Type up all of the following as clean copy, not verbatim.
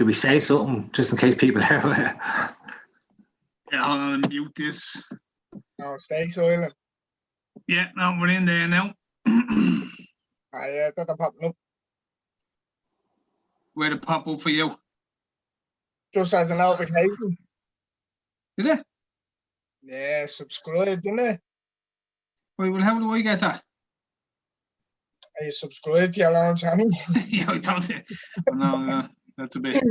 Should we say something just in case people hear it? Yeah, I'll mute this. No, stay silent. Yeah, now we're in there now. Yeah, that's popping up. Where'd it pop up for you? Just as a notification. Did it? Yeah, subscribe, didn't it? Wait, well, how do I get that? Are you subscribed to your own channel? Yeah, I don't think. No, that's a bit.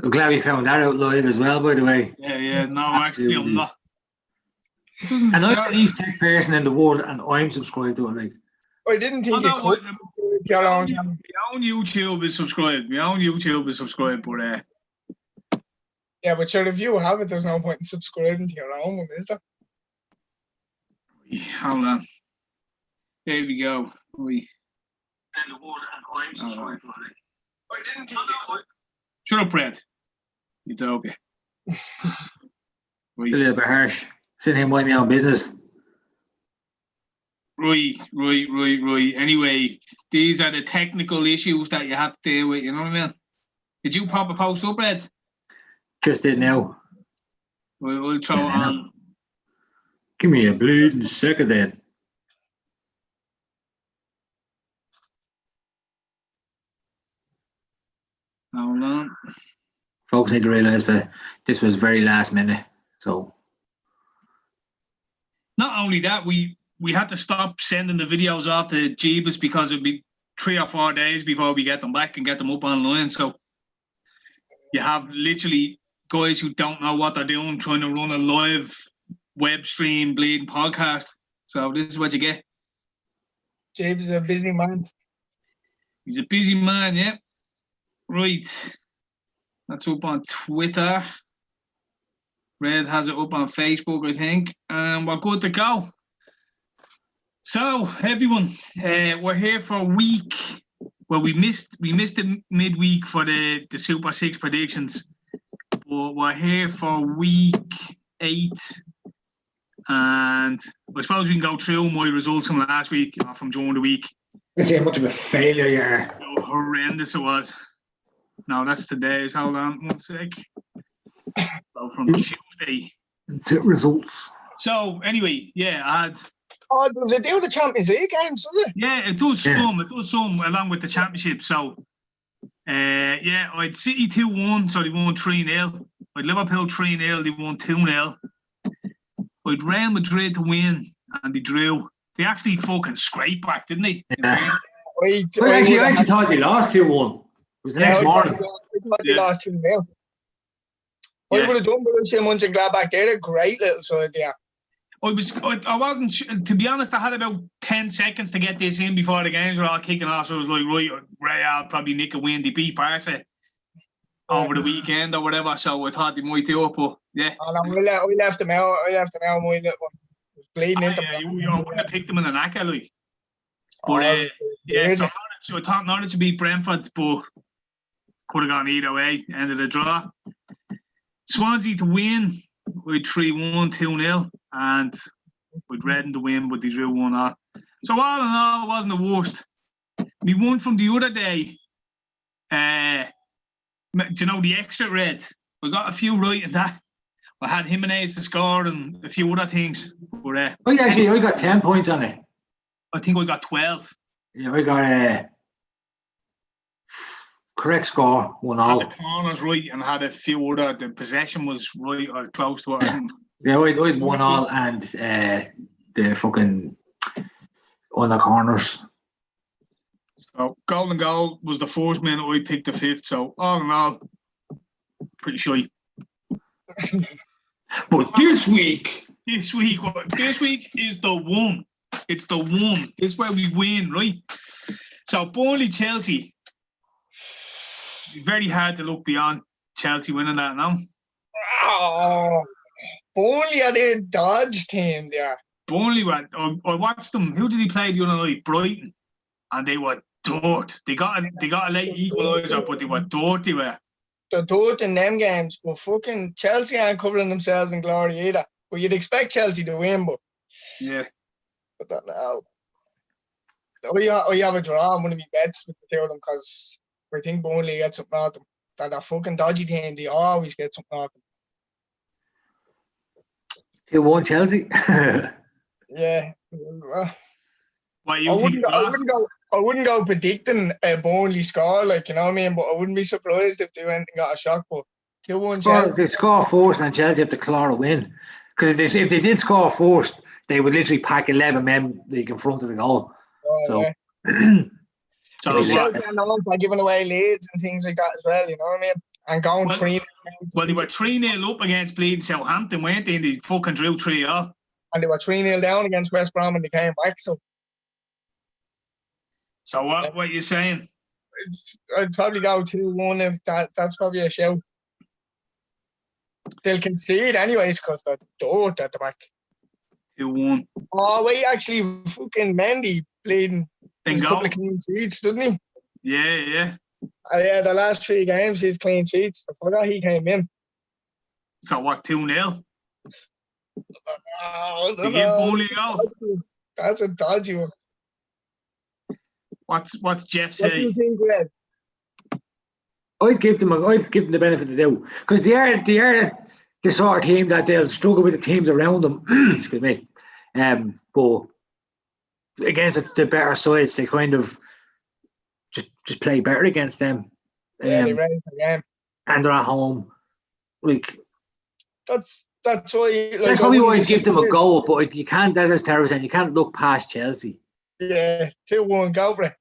I'm glad we found that out live as well, by the way. Yeah, no, actually, I'm not. And I'm the least tech person in the world, and I'm subscribed to it. Like, I didn't think it could. My own YouTube is subscribed. But yeah, but sure, if you have it, there's no point in subscribing to your own one, is there? Hold on. There we go. And the world, and I'm subscribed to it. I didn't think it could. Shut up, Brett. It's okay. It's a little bit harsh. Sitting here minding my own business. Right. Anyway, these are the technical issues that you have to deal with, you know what I mean? Did you pop a post up, Brett? Just did now. We'll throw it on. Give me a bleeding second then. Hold on. Folks need to realise that this was very last minute. So not only that, we had to stop sending the videos off to Jeebus because it'd be 3 or 4 days before we get them back and get them up online. So you have literally guys who don't know what they're doing trying to run a live web stream bleeding podcast. So this is what you get. Jeebus is a busy man. He's a busy man, yeah. Right. That's up on Twitter. Red has it up on Facebook, I think. And we're good to go. So, everyone, we're here for a week. Well, we missed the midweek for the Super 6 predictions. But we're here for week 8. And I suppose we can go through my results from last week, or from during the week. let's see how much of a failure you are. How horrendous it was. No, that's today's. Hold on 1 sec. So from Tuesday. That's it, results. So anyway, yeah, I had. Oh, does it do the Champions League games, does it? Yeah, it does some. It does some along with the championship. So, yeah, I had City 2-1, so they won 3-0. I had Liverpool 3-0, they won 2-0. I had Real Madrid to win, and they drew. They actually fucking scraped back, didn't they? Yeah. I actually thought they lost 2-1. It was the next morning. I thought they lost 2-0. I would have done Borussia Mönchengladbach. They're a great little side there. I wasn't, to be honest, I had about 10 seconds to get this in before the games were all kicking off. So I was like, right, Real probably nick a win. They beat Barca over the weekend or whatever. So I thought they might do it, but yeah. Oh, no, I left them out. My little one. It was bleeding into me. You wouldn't have picked them in the knacker, like. But, yeah, so I thought Norwich to beat Brentford, but could have gone either way. Ended the draw. Swansea to win with 3-1, 2-0, and with Reading to win, but they drew 1-0. So all in all, it wasn't the worst. We won from the other day. Do you know the extra red? We got a few right in that. I had Jimenez to score and a few other things. But I got 10 points on it. I think I got 12. Yeah, I got a correct score, 1-1. Had the corners right and had a few other. The possession was right or close to it. Yeah, I had 1-1 and the fucking on the corners. So golden goal was the first minute. I picked the fifth. So all in all, pretty shy. But this week is the one. It's the one. It's where we win, right? So Burnley, Chelsea. Very hard to look beyond Chelsea winning that now. Oh, Burnley are their Dodge team there. Burnley, I watched them. Who did he play the other night? Brighton, and they were dirt. They got a late equaliser, but they were dirt. They were. They're dirt in them games, but fucking Chelsea aren't covering themselves in glory either. But you'd expect Chelsea to win, but yeah. I don't know. I have a draw on one of my bets with the two of them because I think Burnley get something out of them. That fucking dodgy team, they always get something out of them. 2-1 Chelsea. Yeah. Well, What you think? I wouldn't go predicting a Burnley score, like, you know what I mean? But I wouldn't be surprised if they went and got a shock. But 2-1 Chelsea. They score first and Chelsea have to claw a win. Because if they did score first, they would literally pack 11 men like in front of the goal. Oh, so, yeah. Because Chelsea are known for giving away leads and things like that as well, you know what I mean? And going 3-0. Well, they were 3-0 up against bleeding Southampton, weren't they? And they fucking drew 3-0. And they were 3-0 down against West Brom when they came back. So what are you saying? I'd probably go 2-1 if that's probably a shout. They'll concede anyways because they're dirt at the back. 2-1. Oh, wait, actually, fucking Mendy bleeding. There's a couple of clean sheets, doesn't he? Yeah. Yeah, the last 3 games, he's clean sheets. I forgot he came in. So what, 2-0? Oh, They give Burnley a goal. That's a dodgy one. What's Jeff say? What do you think, Red? I'd give them the benefit of the doubt because they are the sort of team that they'll struggle with the teams around them. Excuse me. But against the better sides, they kind of just play better against them. Yeah, they're ready for the game. And they're at home. Like that's why. Like, that's probably why I'd give them a goal, but you can't, as Tera said, you can't look past Chelsea. Yeah, 2-1, go for it.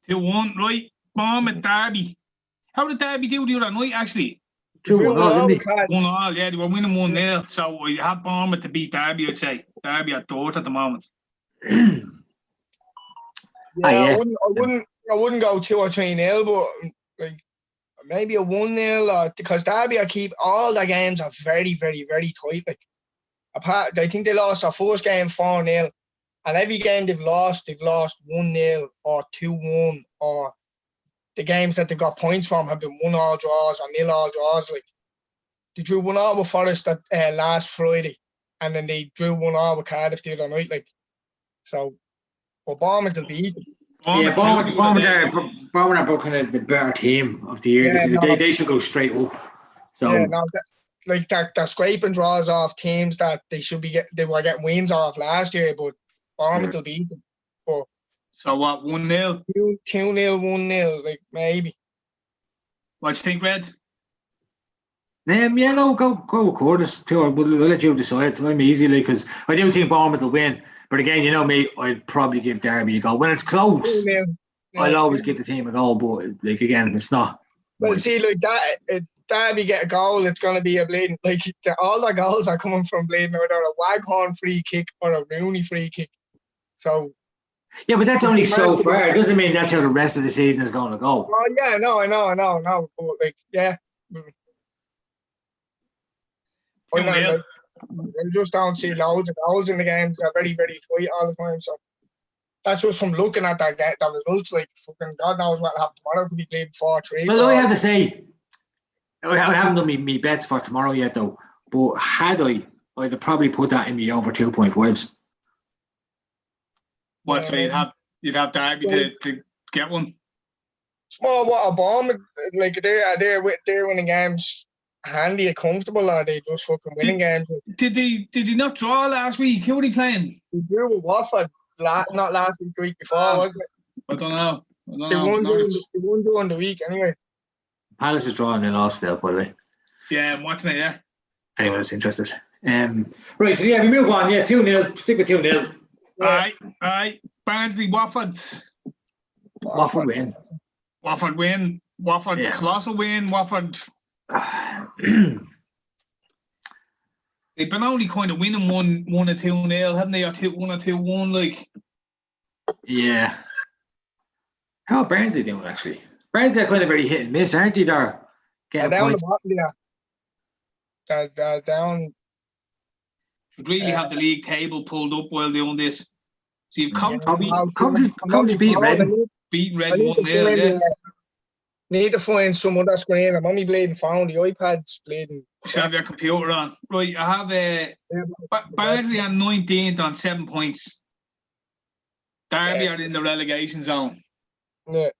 2-1, right? Bournemouth Derby. How did Derby do the other night, actually? 2-1, didn't they? 1-1, yeah, they were winning 1-0. So you have Bournemouth to beat Derby, I'd say. Derby are dirt at the moment. Yeah, I wouldn't go 2 or 3-0, but like maybe a 1-0 or because Derby keep all their games are very, very, very tight. Like apart, I think they lost their first game 4-0, and every game they've lost 1-0 or 2-1, or the games that they got points from have been 1-1 draws or 0-0 draws. Like they drew 1-1 with Forest last Friday, and then they drew 1-1 with Cardiff the other night. Like so, but Bournemouth will beat them. Yeah, Bournemouth are kind of the better team of the year. Yeah, they should go straight up. So yeah, no, they're scraping draws off teams that they were getting wins off last year, but Bournemouth will beat them. But so what, 1-0? 2-0, 1-0, like maybe. What do you think, Red? Yeah, no, go quarters. We'll let you decide. I'm easily because I do think Bournemouth will win. But again, you know me, I'd probably give Derby a goal. When it's close, I'll always give the team a goal. But like again, it's not. Well, see, like that, if Derby get a goal, it's going to be a bleeding. Like all the goals are coming from bleeding either a Waghorn free kick or a Rooney free kick. So. Yeah, but that's only so far. It doesn't mean that's how the rest of the season is going to go. Oh yeah, no, I know. But like, yeah. I just don't see loads of goals in the games. They're very, very tight all the time. So that's just from looking at that results. Like fucking God knows what'll happen tomorrow. Could be played 4-3. Well, I have to say, I haven't done me bets for tomorrow yet though. But had I'd have probably put that in me over 2.5s. What? So you'd have Derby to get one. Small what a bomb. Like they're winning games. Handy and comfortable, or they just fucking winning games? Did they not draw last week? Who were they playing? They drew with Watford, not last week, the week before, wasn't it? I don't know. They won during the week anyway. Palace is drawing, they lost there, by the way. Yeah, I'm watching it, yeah. Anyone that's interested. Right, so yeah, we move on. Yeah, 2-0. Stick with 2-0. Yeah. Aye. Barnsley, Watford. Watford win. Watford win. Watford, yeah. Colossal win. Watford. They've been only kind of winning 1 or 2-0, haven't they? Or 1 or 2-1, like. Yeah. How are Barnsley doing actually? Barnsley are kind of very hit and miss, aren't they? They're down the bottom, yeah. They're down. Should really have the league table pulled up while doing this. So you've come to beat Reading. Beat Reading 1-0, yeah. Need to find some other screen. I'm only bleeding found. The iPad's bleeding. You have your computer on. Right, I have Barnsley on 19th on 7 points. Derby are in the relegation zone. Yeah.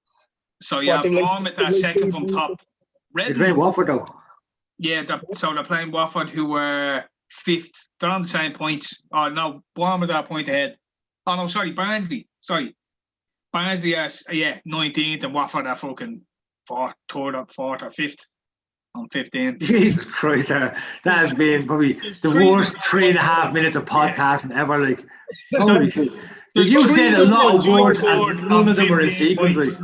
So yeah, Bournemouth are second from top. They're playing Watford though. Yeah, so they're playing Watford, who were 5th. They're on the same points. Oh no, Bournemouth are a point ahead. Oh no, sorry, Barnsley. Barnsley are 19th, and Watford are fucking 4th or 5th on 15. Jesus Christ, that has been probably the worst 3.5 minutes of podcasting ever. Like, holy shit! Like, you said a lot of words, and none of them were in sequence. Like,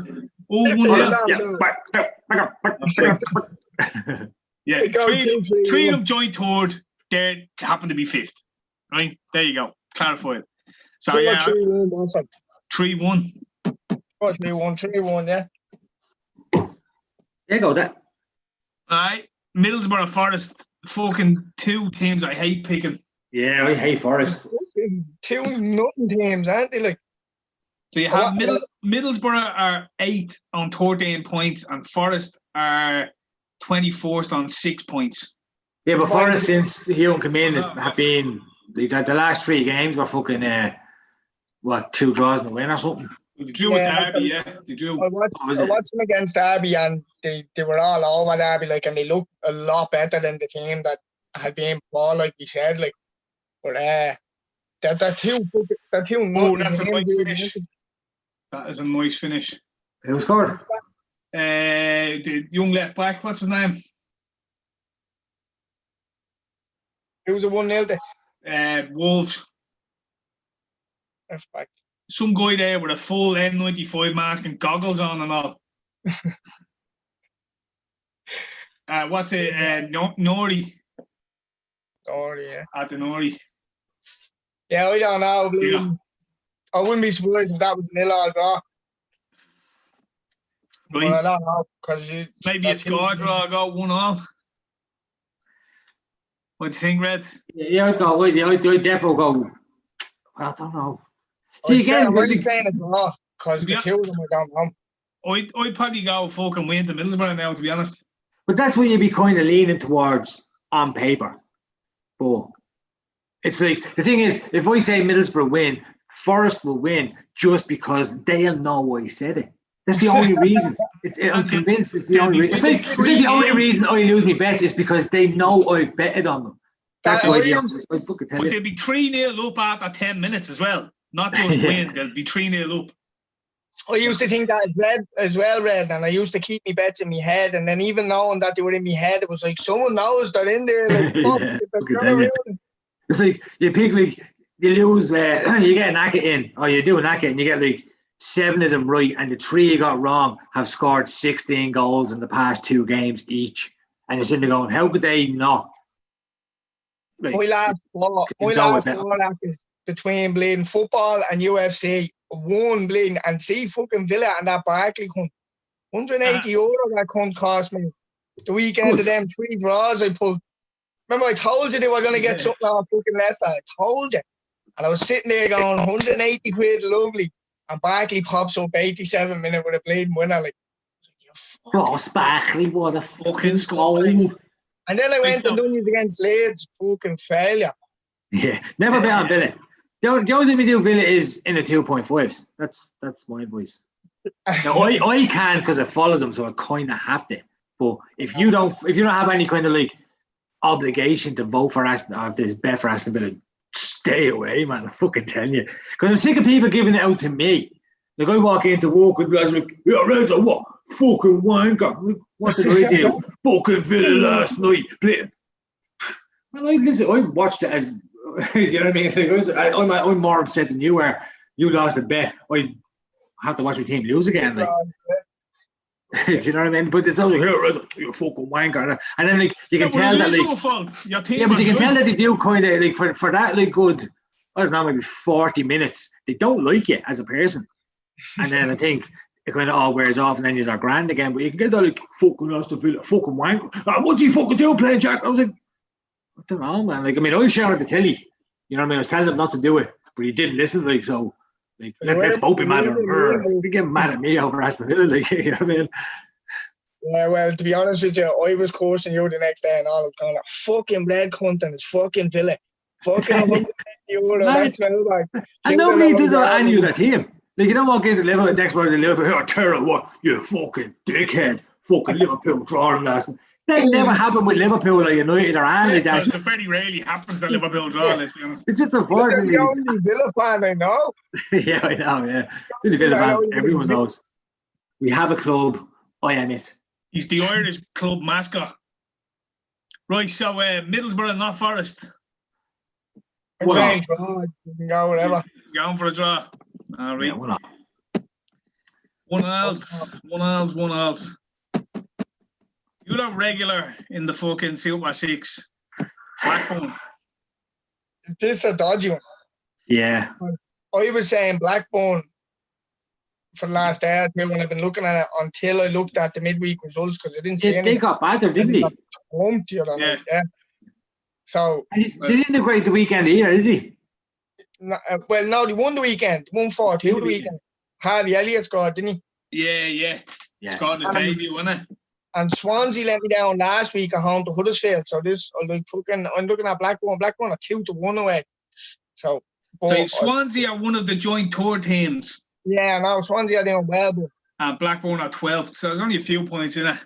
yeah, three of them joined third. They happen to be 5th. Right there, you go. Clarify it. So 3-1. 3-1. 3-1. Yeah. There you go. That. Alright, Middlesbrough, Forest, fucking 2 teams I hate picking. Yeah, I hate Forest. 2 nothing teams, aren't they? Like, so you have Middlesbrough are 8th on 13 points, and Forest are 24th on 6 points. Yeah, but Forest, since Hugh come in, have been like, the last 3 games were fucking 2 draws and a win or something. They drew with Derby, They drew. I watched them against Derby, and they were all over Derby, like, and they looked a lot better than the team that had been before, like we said, like. But they're 2 Oh, that's a nice finish. That is a nice finish. Who scored? The young left back. What's his name? It was a 1-0 Wolves. left back. Some guy there with a full N95 mask and goggles on and all. What's it? Nori. Sorry, yeah. At the Nori. Yeah, I don't know. Yeah. I wouldn't be surprised if that was 0-0 draw. But I don't know, because maybe a score draw, go 1-1. What do you think, Red? Yeah, I definitely go. I don't know. See, I'm really saying a draw, because the 2 of them are down home. I'd probably go fucking win to Middlesbrough now, to be honest. But that's what you'd be kind of leaning towards on paper. But it's like, the thing is, if I say Middlesbrough win, Forest will win just because they'll know why I said it. That's the only reason. I'm convinced it's the only reason. It's like the only reason I lose my bets is because they know I betted on them. That's why I fucking tell you. But they'll be 3-0 up after 10 minutes as well. Not just win, they'll be 3-0 up. I used to think that Red, and I used to keep my bets in my head, and then even knowing that they were in my head, it was like, someone knows they're in there. Like, it's like, you pick, like, you lose, you get an Aka in, or you do an Aka, and you get like 7 of them right, and the 3 you got wrong have scored 16 goals in the past 2 games each. And you're sitting there going, how could they not? Like, my last ball is between bleeding football and UFC. 1 bleeding, and see fucking Villa and that Barkley cunt. €180 that cunt cost me. The weekend of them 3 draws I pulled. Remember, I told you they were going to get something out of fucking Leicester. I told you. And I was sitting there going, 180 quid, lovely. And Barkley pops up 87 minutes with a bleeding winner. Like, Ross Barkley, what a fucking goal. And then I went and done these against Leeds. Fucking failure. Yeah, never bet on Villa. The only thing we do Villa is in the 2.5s. That's my advice. Now, I can because I follow them, so I kind of have to. But if you don't have any kind of like obligation to vote for Aston or this bet for Aston Villa, stay away, man. I'm fucking telling you, because I'm sick of people giving it out to me. Like, I walk into work and guys like, "Yeah, Reds, what fucking wanker? Like, what did I do? Fucking Villa last night." Well, listen, I watched it as. You know what I mean? I'm more upset than you were. You lost a bet. I have to watch my team lose again. Like, do you know what I mean? But it's always like, you fucking wanker. And then like you can tell that like, yeah, but you can tell that they do kind of like for that like good, I don't know, maybe 40 minutes. They don't like you as a person. And then I think it kind of all wears off, and then you're grand again. But you can get that like fucking Aston Villa, fucking wanker. What's he fucking do playing Jack? I was like, I don't know, man. Like, I mean, I shouted at the telly. You know what I mean? I was telling him not to do it, but he didn't listen. Like, so, like, let's both be mad at him. He get mad at me over Aston Villa. Like, you know what I mean? Yeah, well, to be honest with you, I was cursing you the next day, and all of going like, fucking red cunt, and it's fucking Villa. Fucking €150. That's well, like. And nobody does that on you, that team. Like, you don't walk into Liverpool, next morning to Liverpool, oh, Tera, what? You fucking dickhead. Fucking Liverpool drawing last night. That never happened with Liverpool or United or anything like that. It very rarely happens that Liverpool draw, let's be honest. It's just You're unfortunately. the only Villa fan I know. Yeah, I know, yeah. Silly Villa man, everyone knows. We have a club. I am it. He's the Irish club mascot. Right, so Middlesbrough, not Forest. I'm saying draw. You can go whatever. Going for a draw. All right. Yeah, why not? One else. You're not regular in the fucking Super 6. Blackburn. This is a dodgy one. Yeah. I was saying Blackburn for the last day or two when I've been looking at it until I looked at the midweek results because I didn't see any. They got battered, didn't they? Yeah. So. They didn't integrate the weekend either, did they? Well, no, they won the weekend. They won 4-2 the weekend. Harvey Elliott scored, didn't he? Yeah. Scored his debut, wasn't it? And Swansea let me down last week at home to Huddersfield. So I'm looking at Blackburn. Blackburn are 2-1 away. So Swansea are one of the joint tour teams. Yeah, no, Swansea are doing well, but and Blackburn are 12th. So there's only a few points in it.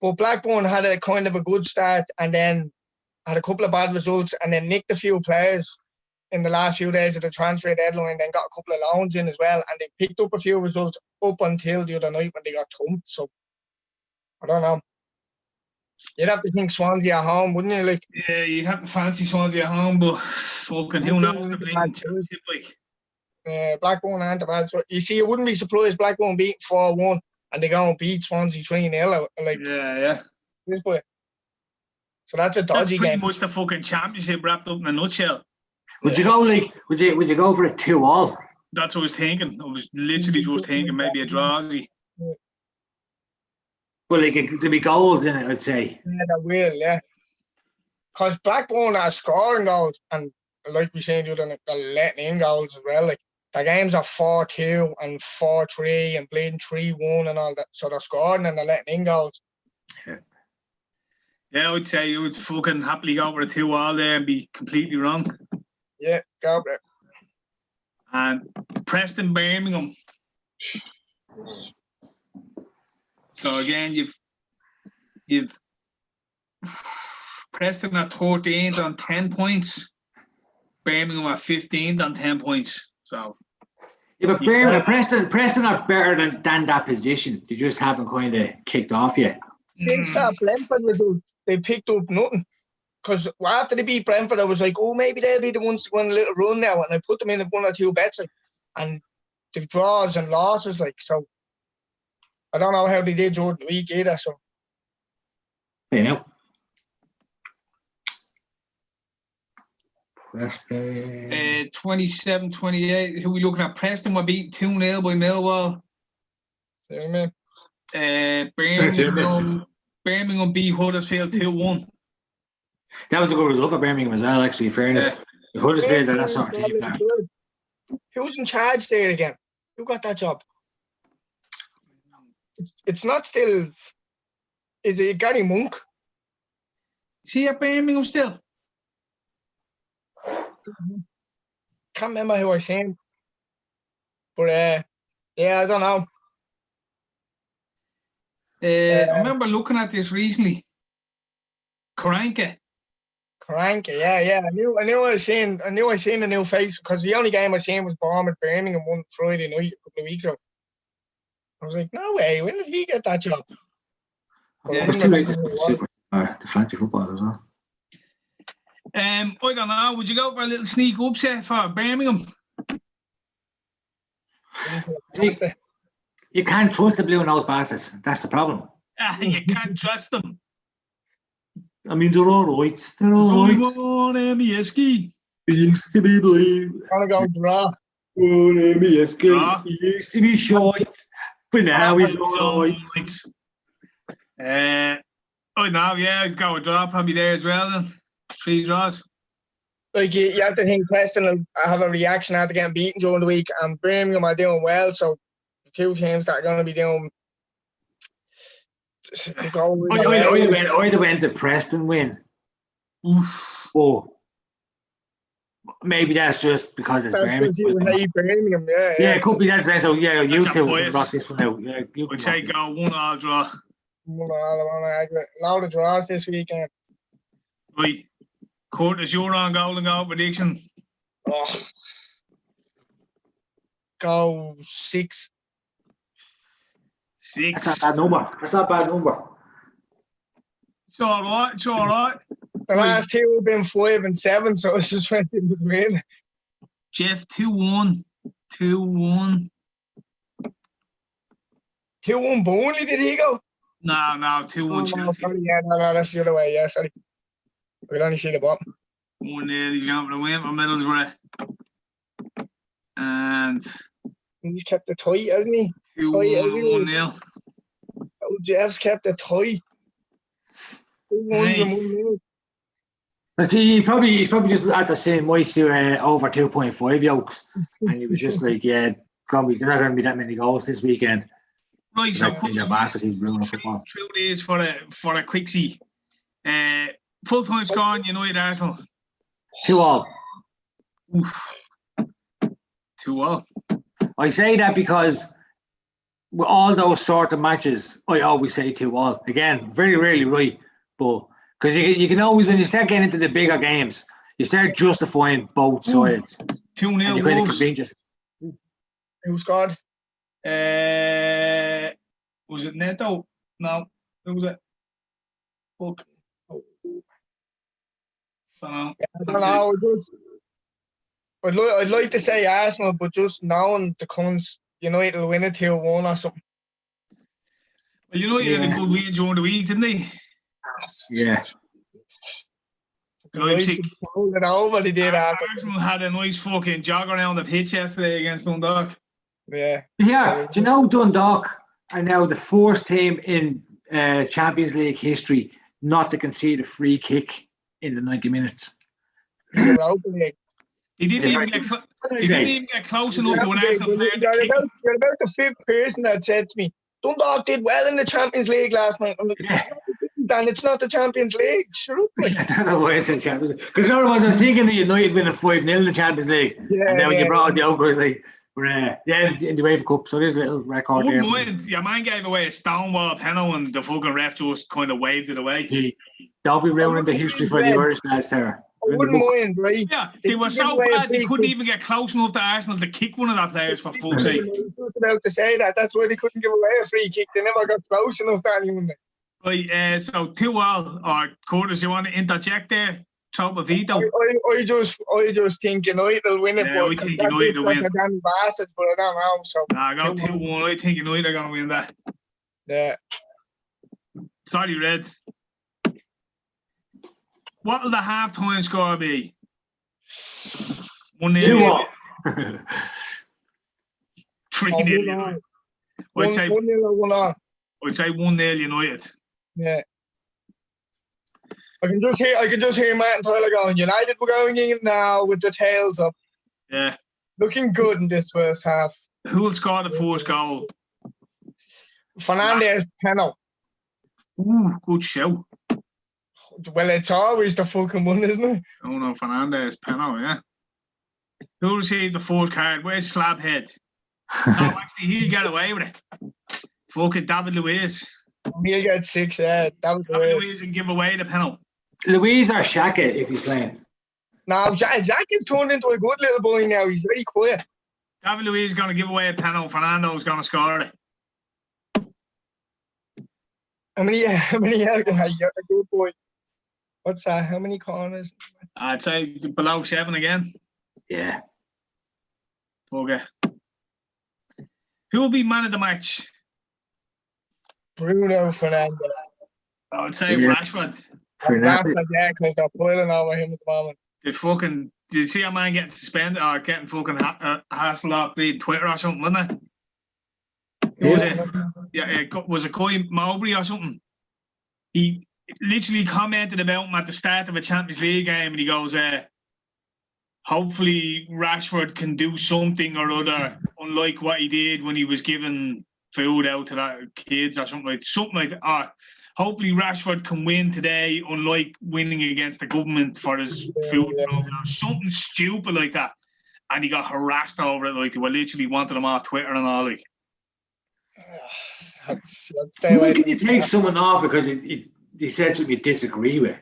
But Blackburn had a kind of a good start and then had a couple of bad results and then nicked a few players in the last few days of the transfer deadline, then got a couple of loans in as well, and they picked up a few results up until the other night when they got thumped. So I don't know. You'd have to think Swansea at home, wouldn't you? Like, yeah, you'd have to fancy Swansea at home, but fucking who knows the bleeding championship like. Blackburn aren't a bad. So you see, you wouldn't be surprised Blackburn beat 4-1 and they go and beat Swansea 3-0. Like, yeah. This boy. So that's a dodgy pretty game. Much the fucking championship wrapped up in a nutshell. Would you go would you go for a 2-all? That's what I was thinking. I was literally just thinking maybe a draw. Well, like there'll be goals in it, I'd say. Yeah, there will, yeah. Because Blackburn are scoring goals, and like we said, they're letting in goals as well. Like the games are 4-2 and 4-3 and bleeding 3-1 and all that. So they're scoring and they're letting in goals. Yeah, I would say you would fucking happily go for a 2-all there and be completely wrong. Yeah, go for it. And Preston Birmingham. So again, you've Preston at 13th on 10 points. Birmingham at 15th on 10 points. So yeah, but Preston are better than that position. They just haven't kind of kicked off yet. Since that Brentford result, they picked up nothing. Because after they beat Brentford, I was like, oh, maybe they'll be the ones to go on a little run now. And I put them in 1 or 2 bets. Like, and the draws and losses, like, so I don't know how they did during the week either. So, you know, Preston 27-28. Who are we looking at? Preston were beaten 2-0 by Millwall. See me. Birmingham beat Huddersfield 2-1. That was a good result for Birmingham as well, actually, in fairness. The Huddersfield are that sort of team now. Who's in charge there again? Who got that job? It's not still. Is it Gary Monk? Is he at Birmingham still? Can't remember who I seen. But yeah, I don't know. I remember looking at this recently. Karanka, yeah. I knew I seen a new face because the only game I seen was Bournemouth Birmingham one Friday night a couple of weeks ago. I was like, no way, when did he get that job? Yeah, it's too late to the fancy football as well. I don't know. Would you go for a little sneak upset for Birmingham? You can't trust the blue-nosed bastards. That's the problem. You can't trust them. I mean, they're all right. They're all right. He used to be blue. I'm going to go draw. He used to be short, but now he's all right. Oh, no, yeah, I'd go with draw probably there as well then. 3 draws. Like, you have to think Preston will have a reaction after getting beaten during the week, and Birmingham are doing well, so the 2 teams that are going to be doing. I'd have went to Preston win. Oof. Oh. maybe that's just because it's That's Birmingham. because you hate Birmingham, Yeah, it could be that's so. Yeah, you That's a two bias. rock this one out. Yeah, you can I'd say rock it. go 1-1 draw. Loud of draws this weekend. Right. Curtis, you're on goal and goal prediction. Oh. Go 6. 6. That's not a bad number. That's not a bad number. It's all right. It's all right. The last two have been 5 and 7, so it's just went in between. Jeff, 2-1. 2-1. 2-1 Burnley, did he go? No, 2-1 No, Chelsea. sorry, yeah, no, that's the other way, yeah, sorry. I could only see the bottom. 1-0. He's going for the win for Middlesbrough. And He's kept it tight, hasn't he? 2-1, 1-0. Oh, Jeff's kept it tight. 2 1s and 1-0. But see, he's probably just at the same way to over 2.5 yokes, and he was just like, yeah, probably there's not going to be that many goals this weekend. Right, so he's blowing up football. True days for a quickie. Full-time score in United Arsenal. 2-2. Oof. 2-2. I say that because with all those sort of matches, I always say 2-2. Again, very rarely right, but because you can always, when you start getting into the bigger games, you start justifying both sides. 2-0 You kind of Wolves. convince yourself. Who scored? Was it Neto? No. Who was it? Fuck. I don't know. I'd like to say Arsenal, but just knowing the cunts, United will win it 2-1 or something. Well, United had a good win during the week, didn't they? Yeah. Leipzig. It over, they did after. Arsenal had a nice fucking jog around the pitch yesterday against Dundalk. Yeah. Yeah. Do you know Dundalk are now the first team in Champions League history not to concede a free kick in the 90 minutes? They didn't even get close enough to an Arsenal player to kick. You're about the 5th person that said to me, Dundalk did well in the Champions League last night. I'm like, Dan, it's not the Champions League. Shut up. I don't know why I said Champions League. Because otherwise I was thinking that United winning 5-0 in the Champions League. Yeah, and then when you brought out the outgoes, like, in the UEFA Cup. So there's a little record there. Your man gave away a stonewall penalty and the fucking ref just kind of waved it away. Don't be ruining the history for the Irish lads, Tera. I wouldn't mind, right? Yeah, they were so bad they couldn't even get close enough to Arsenal to kick one of their players for fuck's sake. I was just about to say that. That's why they couldn't give away a free kick. They never got close enough to anyone. Right, so 2-2, or Curtis, you want to interject there? Throw a veto? I just think United will win it. Yeah, but I think that's United will win. a damn bastard, but I don't know. So Nah, go 2-1. I think United are going to win that. Yeah. Sorry, Red. What will the half-time score be? 1-0. 3-0 United. I'd say 1-0 or 1-0. I'd say 1-0 United. Yeah. I can just hear Matt and Tyler going, United were going in now with the tails up. Yeah. Looking good in this first half. Who will score the first goal? Fernandez penalty. Ooh, good show. Well, it's always the fucking one, isn't it? Oh no, Fernandez penalty, yeah. Who received the first card? Where's Slabhead? No, actually, he'll get away with it. Fucking David Luiz. He'll get 6, yeah. David Luiz can give away the penalty. Luiz or Xhaka if he's playing? No, Jack has turned into a good little boy now. He's very quiet. David Luiz is going to give away a penalty. Fernando's going to score it. How many a good boy. What's that? How many corners? I'd say below 7 again. Yeah. Okay. Who will be man of the match? Bruno Fernandes. I would say Rashford. Rashford, yeah, because they're boiling over him at the moment. Did you see a man getting suspended or getting fucking hassled off the Twitter or something, wasn't it? Who was it? Yeah, was it Coy Mowbray or something? He literally commented about him at the start of a Champions League game and he goes, hopefully Rashford can do something or other, unlike what he did when he was giving food out to that kids or something like that. hopefully Rashford can win today, unlike winning against the government for his food program. Something stupid like that. And he got harassed over it. Like, they were literally wanting him off Twitter and all. Like, let's stay away. Can you take someone off because he said something you disagree with?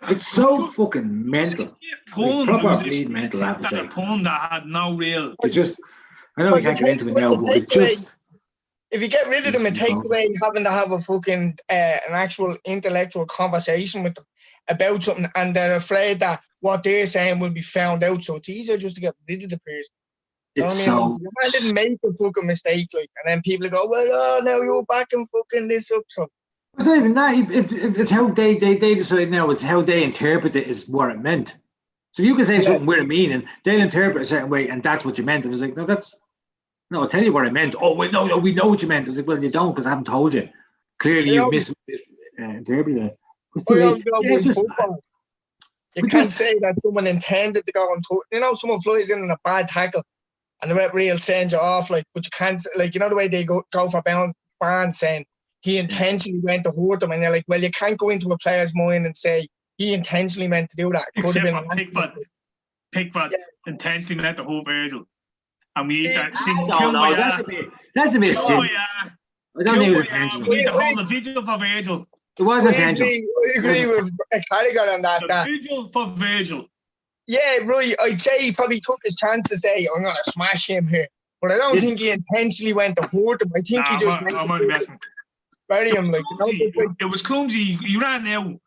It's so fucking mental. Proper bleed mental, I have to say. A pun that had no real. It's just, I know we can't get into it now, but it's just. If you get rid of them, it takes away having to have a fucking an actual intellectual conversation with them about something, and they're afraid that what they're saying will be found out. So it's easier just to get rid of the person. You know what I mean? Your man didn't make a fucking mistake, like, and then people go, "Well, now you're back and fucking this up." So it's not even that. It's how they decide now. It's how they interpret it is what it meant. So you can say something with a meaning, they'll interpret a certain way, and that's what you meant. And it's like, no, I'll tell you what I meant. Oh, wait, no, we know what you meant. I was like, well, you don't, because I haven't told you. Clearly, you misinterpreted it. You can't say that someone intended to go and someone flies in on a bad tackle and the referee will send you off, like, but you can't, like, you know the way they go for ban saying he intentionally went to hurt them, and they're like, well, you can't go into a player's mind and say he intentionally meant to do that. It could have been Pickford intentionally meant to hurt Virgil. And we eat that sing. No, that's a bit silly. I don't think it was intentional. We hold the vigil for Virgil. It was intentional. I agree with Carragher on that. The vigil for Virgil. Yeah, right. I'd say he probably took his chance to say, I'm going to smash him here. But I don't think he intentionally went to hurt him. I think he just bury him. Like, it was clumsy. He ran out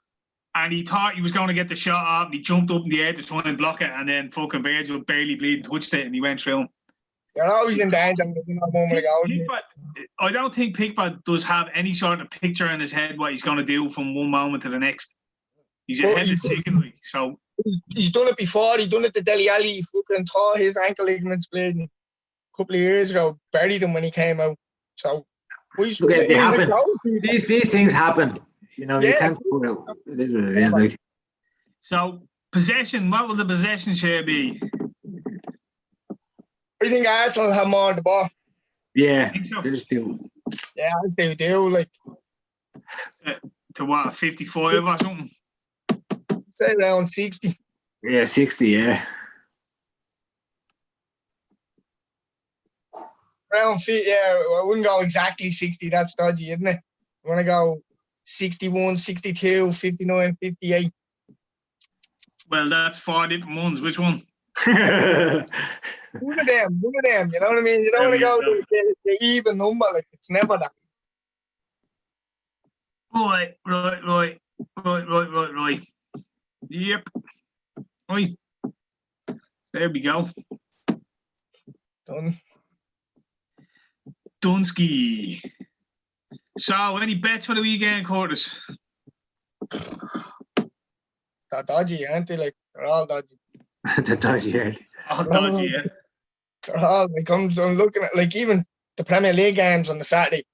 and he thought he was going to get the shot off, and he jumped up in the air to try and block it, and then fucking Virgil barely bleeding touched it, and he went through him. You're always in danger. I don't think Pickford does have any sort of picture in his head what he's going to do from one moment to the next. He's a headed chicken, like, so. He's done it before. He done it to Dele Alli. He fucking tore his ankle ligaments bleeding a couple of years ago. Buried him when he came out. So these things happen. You know, you can't put it. It is what it is. Like. So possession. What will the possession share be? I think Arsenal have more of the ball. Yeah, they just do. Yeah, I think they do. Like to what, 55 or something? Say around 60. Yeah, 60. Yeah. Around 50. Yeah, I wouldn't go exactly 60. That's dodgy, isn't it? I want to go 61, 62, 59, 58. Well, that's 4 different ones. Which one? One of them. You know what I mean? You don't want to go to the even number. Like, it's never that. Right. Yep. Right. There we go. Done. Dunsky. So, any bets for the weekend, Curtis? They're dodgy, aren't they? Like, they're all dodgy. They're dodgy, yeah. All dodgy, yeah. They're all, like, I'm looking at, like, even the Premier League games on the Saturday.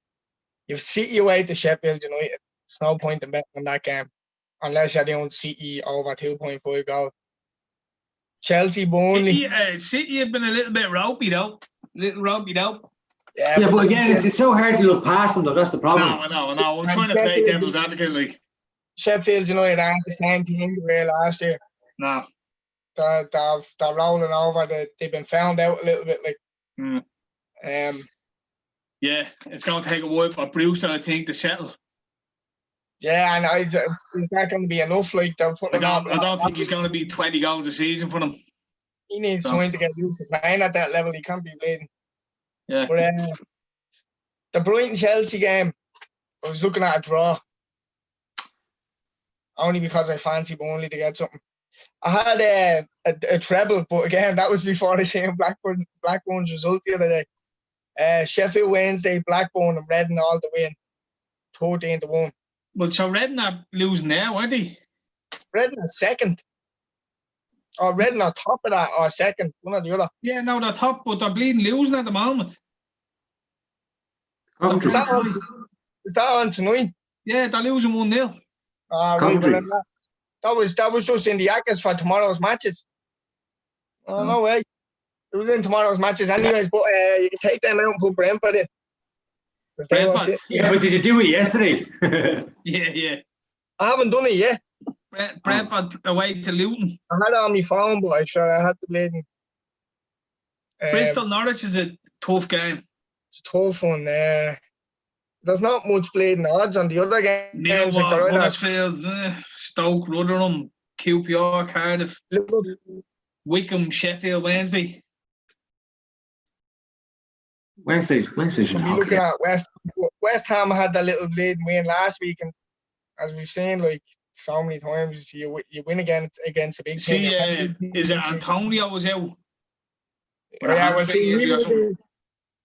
You've City away to Sheffield United. There's no point in betting on that game unless you're doing City over 2.5 goals. Chelsea, Burnley. City have been a little bit ropey, though. Yeah, but again, it's so hard to look past them, though. That's the problem. No. I'm trying to play devil's advocate, like. Sheffield United aren't the same team they were last year. No. They're rolling over. They've been found out a little bit, like. Yeah, it's going to take a while for Brewster, I think, to settle. Yeah, and is that going to be enough? Like, they're putting I don't think he's going to be 20 goals a season for them. He needs time to get used to playing at that level. He can't be bleeding. Yeah. But the Brighton-Chelsea game, I was looking at a draw. Only because I fancy Burnley to get something. I had a treble, but again, that was before I seen Blackburn's result the other day. Sheffield Wednesday, Blackburn, and Reading all the win. 13-1. Well, so Reading are losing now, aren't they? Reading are second. Or Reading are top of that, or second, one or the other. Yeah, no, they're top, but they're bleeding losing at the moment. Is that on tonight? Yeah, they're losing 1-0. Right, well, that was just in the Yakas for tomorrow's matches. Oh, no way. It was in tomorrow's matches anyways, but you can take them out and put Brentford in. 'Cause they were shit. Yeah, but did you do it yesterday? Yeah. I haven't done it yet. Brentford away to Luton. I had it on my phone, but I sure I had to play it. Bristol Norwich is a tough game. It's a tough one. There's not much bleeding odds on the other games. Like Millwall, Huddersfield, Stoke, Rotherham, QPR, Cardiff, Wickham, Sheffield, Wednesday. Wednesday. We're looking at West Ham had that little bleeding win last week, and as we've seen, like so many times, you win against a big team. Is it Antonio was out? Yeah, well, see,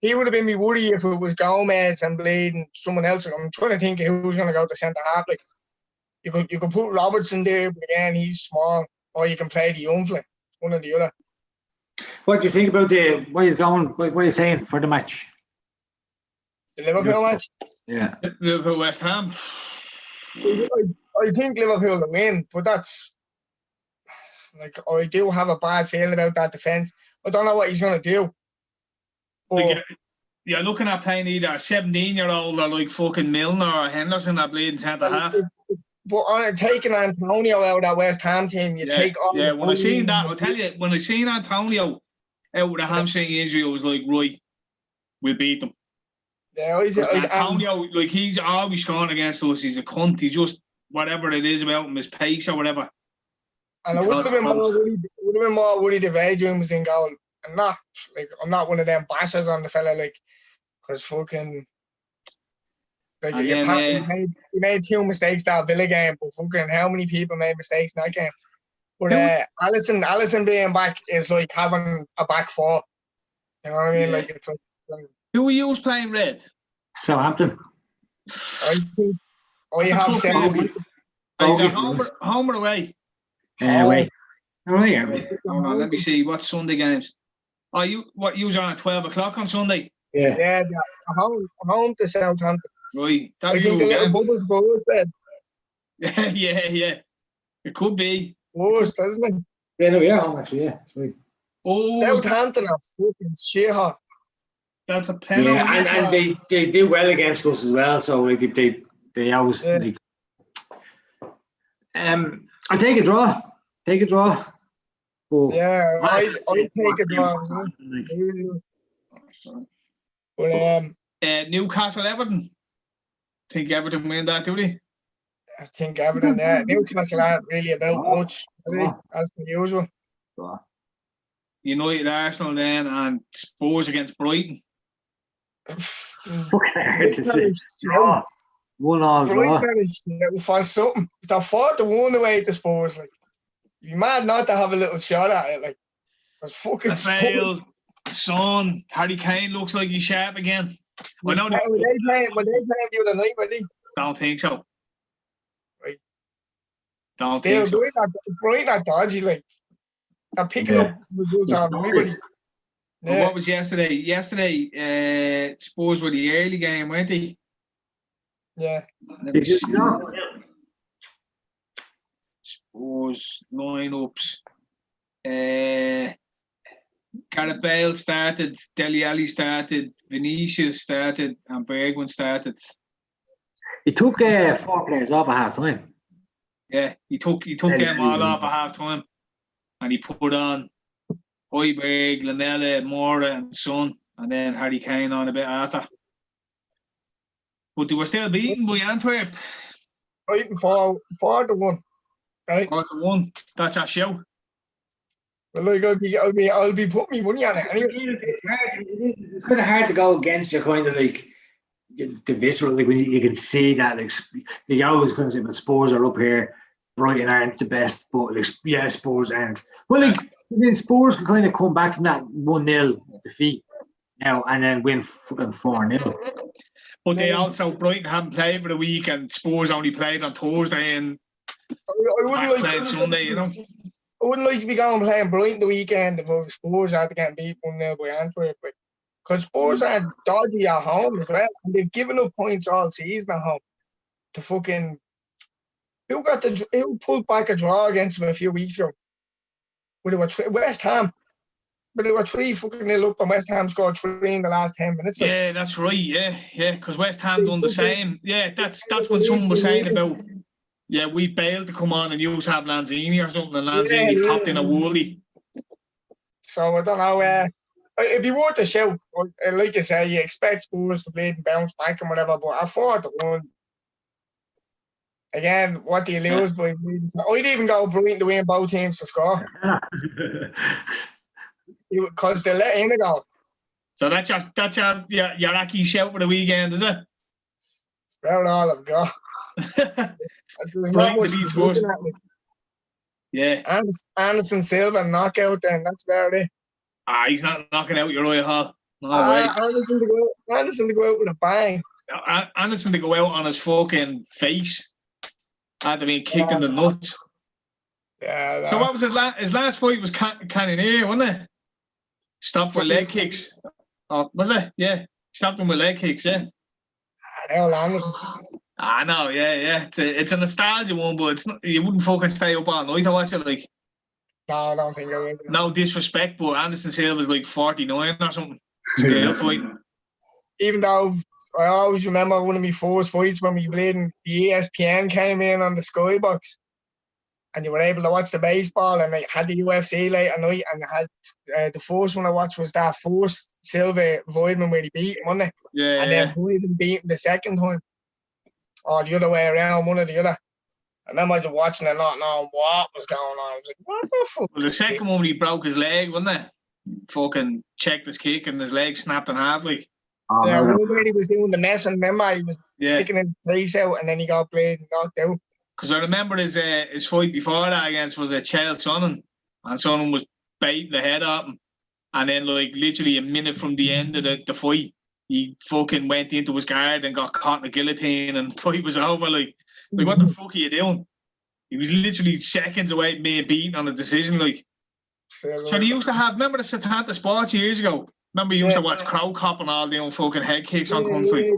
he would have been me worry if it was Gomez and Blade and someone else. I'm trying to think of who's going to go to centre half. Like you could put Robertson there, but again, he's small. Or you can play the young fella, one or the other. What do you think about what he's going? What are you saying for the match? The Liverpool match? Yeah. Liverpool West Ham. I think Liverpool will win, but that's like I do have a bad feeling about that defence. I don't know what he's going to do. Like, you're looking at playing either a 17-year-old or like fucking Milner or Henderson that bleeding centre half. But on taking Antonio out of that West Ham team, take all. Yeah, when I seen that, I'll tell you, when I seen Antonio out with a hamstring injury, I was like, right, we'll beat them. Yeah, Antonio, like he's always scoring against us. He's a cunt. He's just whatever it is about him, his pace or whatever. And I would have been more worried if Adrian was in goal. I'm not one of them bastards on the fella, like, because fucking, like, he made 2 mistakes that Villa game, but fucking how many people made mistakes in that game? But Alisson being back is like having a back four. You know what I mean? Yeah. Like, it's like, who are you playing red? Southampton. I think I have seven. Home or away? Away. Away. Hold on, let me see. What Sunday games? Oh, you was on at 12 o'clock on Sunday? Yeah. Home to Southampton. Right. I think the little bubbles goes then. Yeah. It could be. Worse, doesn't it? Yeah, no, we are home actually, yeah. Sweet. Oh, Southampton are fucking shit hot. That's a penalty. Yeah, and they do well against us as well, so like they always like I take a draw. But yeah, I take a draw. But Newcastle Everton. Think Everton win that, do they? I think Everton, Newcastle aren't really about much, as per usual. United, Arsenal then, and Spurs against Brighton. Hard to say. 1-1 draw. For something. If they're 4-1 away to Spurs, like, you'd be mad not to have a little shot at it. Like, it's fucking Son, Harry Kane looks like he's sharp again. Were they playing the other night, were they? Don't think so. Right. Don't think so. Brighton are dodgy, like, they're picking up results on everybody. But what was yesterday? Yesterday, Spurs were the early game, weren't they? Yeah. Spurs, lineups. Gareth Bale started, Dele Alli started, Vinicius started, and Bergwijn started. He took 4 players off at half time. Yeah, he took them all off at half time, and he put on Højbjerg, Lamela, Mora, and Son, and then Harry Kane on a bit after. But they were still beaten by Antwerp. Fighting 4-1. Right? 4-1. That's a show. Well, like, I'll be putting my money on it anyway. It's kind of hard to go against your kind of like the visceral, like when you can see that, like, you always kind of say, but Spurs are up here, Brighton aren't the best, but like, yeah, Spurs aren't. Well, like, then Spurs can kind of come back from that 1-0 defeat now and then win fucking 4-0. But they also, Brighton haven't played for the week, and Spurs only played on Thursday and played Sunday, you know. I wouldn't like to be going playing Brighton the weekend if Spurs had to get beat 1-0 by Antwerp. Because Spurs are dodgy at home as well, and they've given up points all season at home. To fucking who pulled back a draw against them a few weeks ago? West Ham. but they were 3-0 up, and West Ham scored 3 in the last 10 minutes. Yeah, that's right. Yeah, because West Ham done the same. Yeah, that's when someone was saying about. Yeah, we bailed to come on and use have Lanzini or something, and Lanzini popped in a Woolley. So I don't know. It'd be worth a shout. Like you say, you expect Spurs to bleed and bounce back and whatever, but I thought the one. Again, what do you lose by? I'd even go Brighton to win both teams to score. Because they let in a goal. So that's your Aki shout for the weekend, is it? It's about all I've got. There's not much looking at me. Yeah. Anderson Silva knockout then, that's about it. He's not knocking out your Roy Hall. No way. Anderson to go out with a bang. Anderson to go out on his fucking face. Had to be kicked in the nuts. Yeah. No. So what was his last fight was Cannonier, wasn't it? Stopped with leg kicks. Oh, was it? Yeah. Stopped him with leg kicks, yeah. Anderson. No, yeah. It's a nostalgia one, but it's not, you wouldn't fucking stay up all night to watch it, like. No, I don't think I would. No disrespect, but Anderson Silva's like 49 or something. Still fighting. Even though I always remember one of my first fights when we played in the ESPN came in on the Skybox, and you were able to watch the baseball, and they had the UFC late at night, and I had the first one I watched was that first Silva Weidman where he beat him, wasn't it? Yeah. And then Weidman beat him the second time, or the other way around, one or the other. I remember just watching it, not knowing what was going on. I was like, what the fuck? Well, the second one, he broke his leg, wasn't it? Fucking checked his kick and his leg snapped in half, like. Yeah, one where he was doing the mess, and remember he was sticking his face out, and then he got played and knocked out. Because I remember his fight before that against was Chael Sonnen, and Sonnen was baiting the head at him, and then like literally a minute from the end of the fight, he fucking went into his guard and got caught in the guillotine, and the fight was over. Like what the fuck are you doing? He was literally seconds away from being beaten on a decision. Like, so they used to have. Remember the Satanta Sports years ago? Remember you used to watch Crow Cop and all the fucking head kicks on country.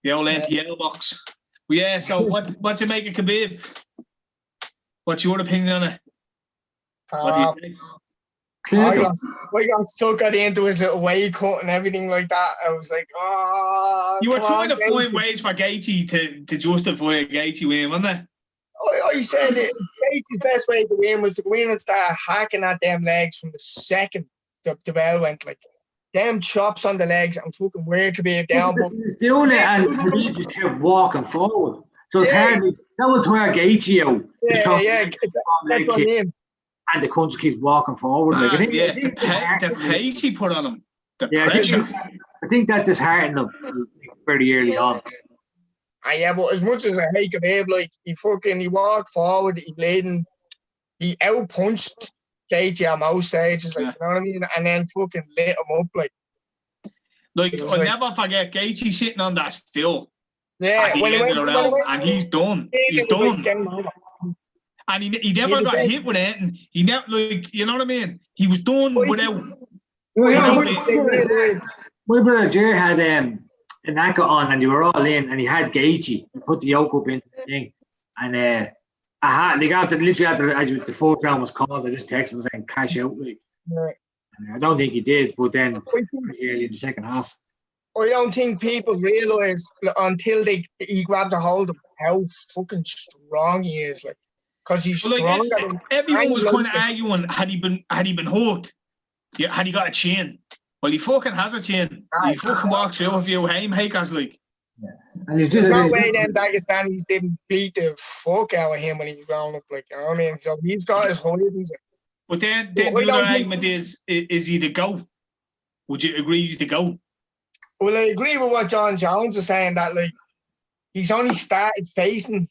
The old NTL box. Well, yeah, so what you make of Khabib? What's your opinion on it? What do you think? I got stuck at the end of his little weight cut and everything like that. I was like, you were trying to find ways for Gaethje to justify a Gaethje win, wasn't it? I said Gaethje's best way to win was to go in and start hacking at them legs from the second the bell went, like them chops on the legs and fucking where Khabib down. But he was doing it and Khabib just kept walking forward. So it's hard. That would tire Gaethje out. Yeah, that's what I mean. And the country keeps walking forward. Like, I think the pace he put on him, the pressure. I think that disheartened him very early on. Yeah, but as much as I hate Khabib, like he walked forward, he out-punched Gaethje on most stages, like, you know what I mean? And then fucking lit him up, like. I'll never forget Gaethje sitting on that still. Yeah, when he went around, and he's done. He's done. And he never got hit with it, and he never, like, you know what I mean? He was done without. My brother Jer had a knacker on, and they were all in, and he had Gaethje and put the yoke up into the thing, and they got literally after as the fourth round was called, I just texted him saying cash out, like. I don't think he did, but then pretty early in the second half. I don't think people realise until he grabs a hold of how fucking strong he is, like, because he's stronger. Everyone was kind of arguing had he been hurt, had he got a chin? Well, he fucking has a chin. He fucking walks through a few haymakers, like. Yeah. And there's no way them Dagestanis didn't beat the fuck out of him when he was growing up, like, you know what I mean? So he's got his holdings. But then the other argument is he the GOAT? Would you agree he's the GOAT? Well, I agree with what John Jones is saying, that like he's only started facing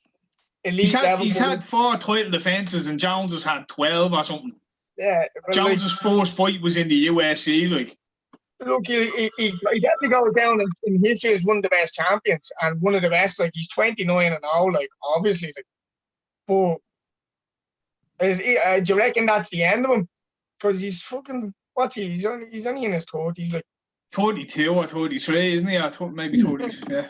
elite level. He's had 4 title defences and Jones has had 12 or something. Yeah. Jones's first fight was in the UFC, like. Look, he definitely goes down in history as one of the best champions and one of the best. Like, he's 29 and all, like, obviously, like. But do you reckon that's the end of him? Because he's fucking, he's only in his 30s, like. 32 or 33, isn't he? Or maybe 30, yeah.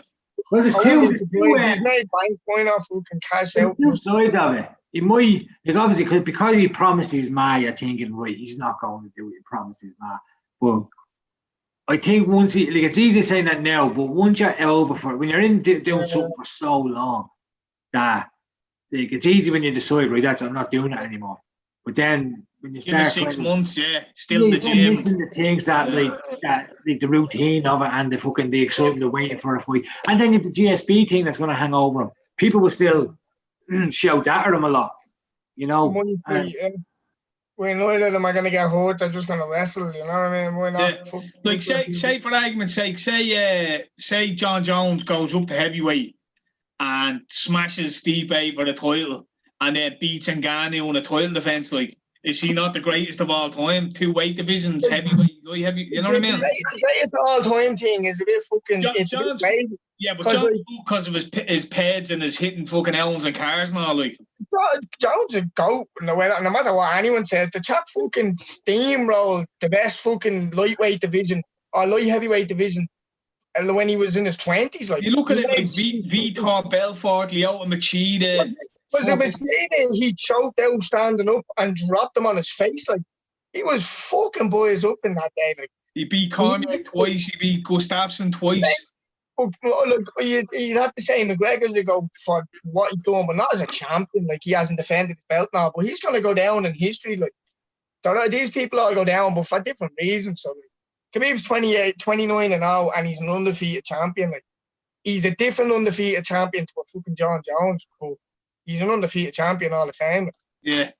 Well, he's made bank point off who can cash out. There's 2 sides of it. he might, like obviously, because he promised his ma, you're thinking, right, he's not going to do what he promised his ma. But I think once he, like, it's easy saying that now, but once you're over for it, when you're in doing something for so long, that, like, it's easy when you decide, right, I'm not doing it anymore. But then when you start 6 months, still in the you're gym. missing the things that, like the routine of it and the excitement of waiting for a fight. And then you have the GSP thing that's going to hang over him. People will still shout that at him a lot, you know. When neither of them are going to get hurt, they're just going to wrestle, you know what I mean? Why not? Yeah. Like, say for argument's sake, say John Jones goes up to heavyweight and smashes Stipe for the title and then beats Ngannou in a title defense, like, is he not the greatest of all time? 2 weight divisions, heavyweight, light heavy, you know what I mean? The greatest of all time thing is a bit fucking, it's a bit crazy. Yeah, but John, because of his peds and his hitting fucking Ellens and cars and all, like. Jones a goat, no matter what anyone says. The chap fucking steamrolled the best fucking lightweight division or light heavyweight division when he was in his 20s. Like, you look at it like Vitor Belfort, Lyoto Machida. Was it Machida? He choked out standing up and dropped him on his face. Like, he was fucking boys up in that day. Like, he beat Cormier twice. He beat Gustafsson twice. Look, you'd have to say McGregor's to go for what he's doing, but not as a champion. Like, he hasn't defended his belt now, but he's going to go down in history. Like, these people all go down, but for different reasons. So, like, Khabib's 28, 29 and now, and he's an undefeated champion. Like, he's a different undefeated champion to a fucking John Jones, but he's an undefeated champion all the same. Yeah.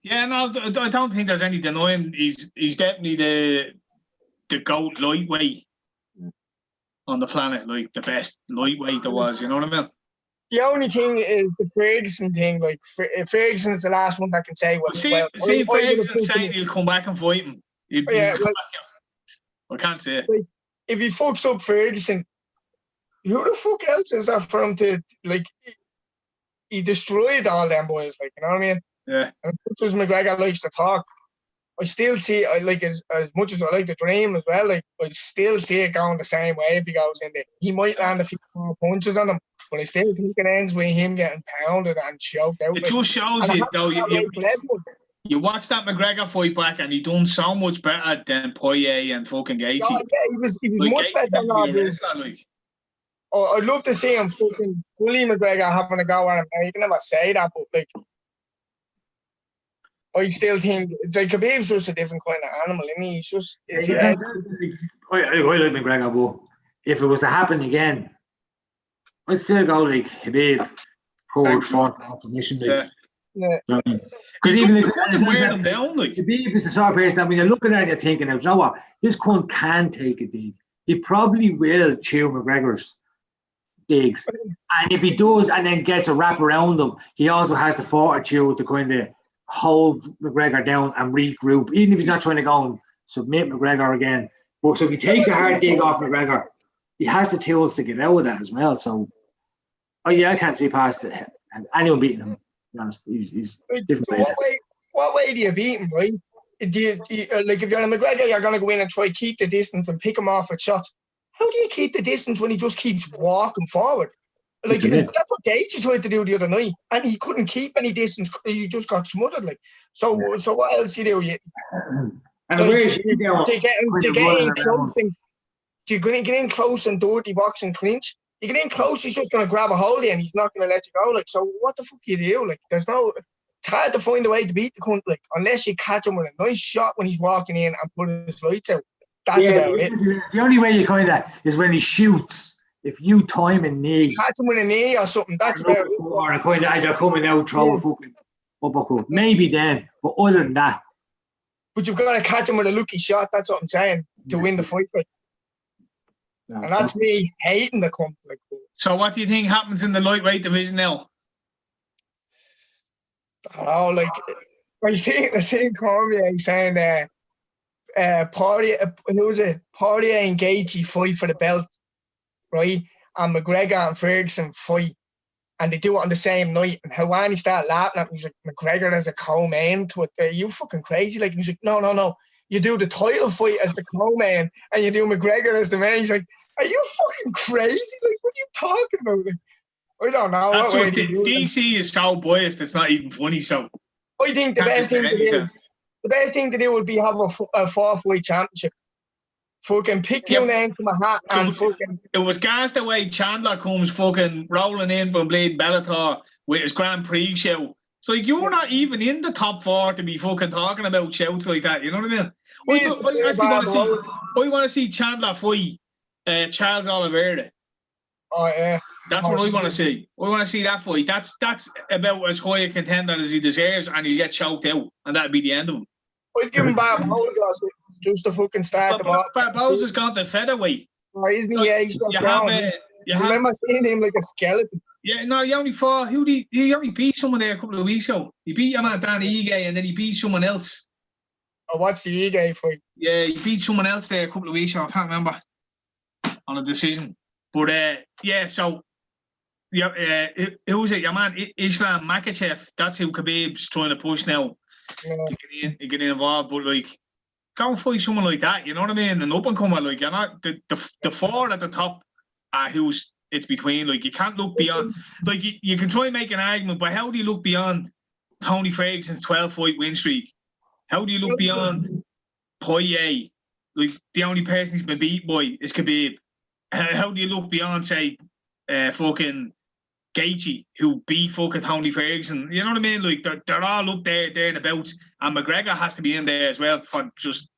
Yeah, no, I don't think there's any denying he's definitely the GOAT lightweight on the planet, like the best lightweight there was, you know what I mean? The only thing is the Ferguson thing. Like, Ferguson's the last one that can say what. See Ferguson saying he'll come back and fight him. I can't say it. Like, if he fucks up Ferguson, who the fuck else is that for him to, like? He destroyed all them boys, like, you know what I mean? Yeah. And as much as McGregor likes to talk, I still see, as much as I like to dream as well, like, I still see it going the same way if he goes in there. He might land a few more punches on him, but I still think it ends with him getting pounded and choked out. It just shows you, though, you watch that McGregor fight back and he done so much better than Poirier and fucking Gaethje. Yeah, he was like, much better than that. I'd love to see him fucking bully McGregor having a go at him. You can never say that, but, like, I still think, like, Khabib's just a different kind of animal. I mean, he's just. I like McGregor, but if it was to happen again, I'd still go like Khabib, forward, submission. Yeah. Because even if Khabib is the sort of person that when you're looking at it, you're thinking, you know what, this cunt can take a dig. He probably will chew McGregor's digs. And if he does and then gets a wrap around him, he also has the fortitude to kind of hold McGregor down and regroup, even if he's not trying to go and submit McGregor again. But so if he takes a hard dig off McGregor, he has the tools to get out of that as well. So, I can't see past it. Anyone beating him, to be honest. He's different. What way do you beat him, right? Like, if you're a McGregor, you're going to go in and try to keep the distance and pick him off with shots. How do you keep the distance when he just keeps walking forward? Like, that's what Gaethje tried to do the other night, and he couldn't keep any distance. He just got smothered. Like, so what else do you do? To get in close and to get in close and dirty box and clinch. You get in close, he's just going to grab a hold of you, and he's not going to let you go. Like, so what the fuck do you do? Like, it's hard to find a way to beat the cunt, like, unless you catch him with a nice shot when he's walking in and put his lights out. That's about it. The only way you kind of is when he shoots. If you time a knee, catch him with a knee or something, that's about it. Or a kind of as you're coming out, throw a fucking uppercut. Maybe then, but other than that. But you've got to catch him with a lucky shot. That's what I'm saying to win the fight. Like. And that's me hating the cunt. Like. So, what do you think happens in the lightweight division now? I don't know, like, I seen Cormier saying Poirier and Gaethje fight for the belt, right? And McGregor and Ferguson fight, and they do it on the same night. And Helwani started laughing at me. He's like, McGregor as a co-main to it. Are you fucking crazy? Like, he's like, no. You do the title fight as the co-main, and you do McGregor as the main. He's like, are you fucking crazy? Like, what are you talking about? Like, I don't know. That's What way what they do it. DC is so biased. It's not even funny. So I think the best thing to do. The best thing to do would be have a 4-fight championship. Fucking pick two names from a hat and fucking. It was gassed the way Chandler comes fucking rolling in from Blade Bellator with his Grand Prix show. So like, you're not even in the top 4 to be fucking talking about shouts like that. You know what I mean? I want to see Chandler fight Charles Oliveira. Oh yeah. That's what I want to see. I want to see that fight. That's about as high a contender as he deserves, and he'll get choked out, and that'll be the end of him. I'd give him Barboza just to fucking start them off. Barboza's gone to featherweight. Oh, isn't he? Yeah, he's down. I remember seeing him like a skeleton. Yeah, no, he only fought. He only beat someone there a couple of weeks ago. He beat your man Danny Ige, and then he beat someone else. Oh, what's the Ige fight? Yeah, he beat someone else there a couple of weeks ago. I can't remember on a decision. But yeah, so yeah, who was it? Your man Islam Makhachev. That's who Khabib's trying to push now. Yeah. To get involved, but like, go and fight someone like that. You know what I mean? An up and comer, like you're not the 4 at the top. Who's it's between? Like you can't look beyond. Like you can try and make an argument, but how do you look beyond Tony Ferguson's 12-fight win streak? How do you look beyond Poirier? Like the only person he's been beat by is Khabib. How do you look beyond, say, fucking Gaethje, who beat fucking Tony Ferguson? You know what I mean? Like they're all up there and about, and McGregor has to be in there as well for just